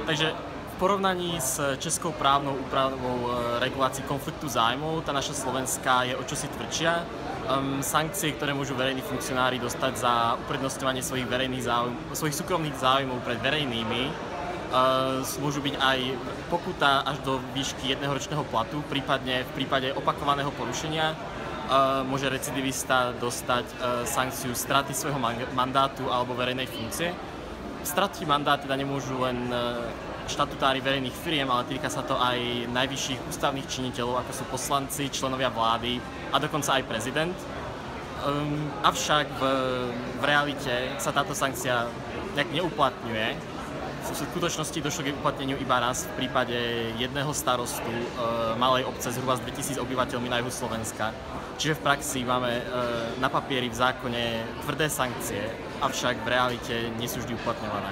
Takže v porovnaní s českou právnou úpravou regulácií konfliktu zájmov, tá naša slovenská je o čosi tvrdšia. Sankcie, ktoré môžu verejní funkcionári dostať za uprednostňovanie svojich súkromných záujmov pred verejnými, môžu byť aj pokuta až do výšky 1-ročného platu, prípadne v prípade opakovaného porušenia môže recidivista dostať sankciu straty svojho mandátu alebo verejnej funkcie. Stratiť mandát teda nemôžu len štatutári verejných firiem, ale týka sa to aj najvyšších ústavných činiteľov, ako sú poslanci, členovia vlády a dokonca aj prezident. Avšak v realite sa táto sankcia nejak neuplatňuje. V skutočnosti došlo k uplatneniu iba raz v prípade jedného starostu malej obce zhruba s 2000 obyvateľmi na juhu Slovenska. Čiže v praxi máme na papieri v zákone tvrdé sankcie, avšak v realite nie sú vždy uplatňované.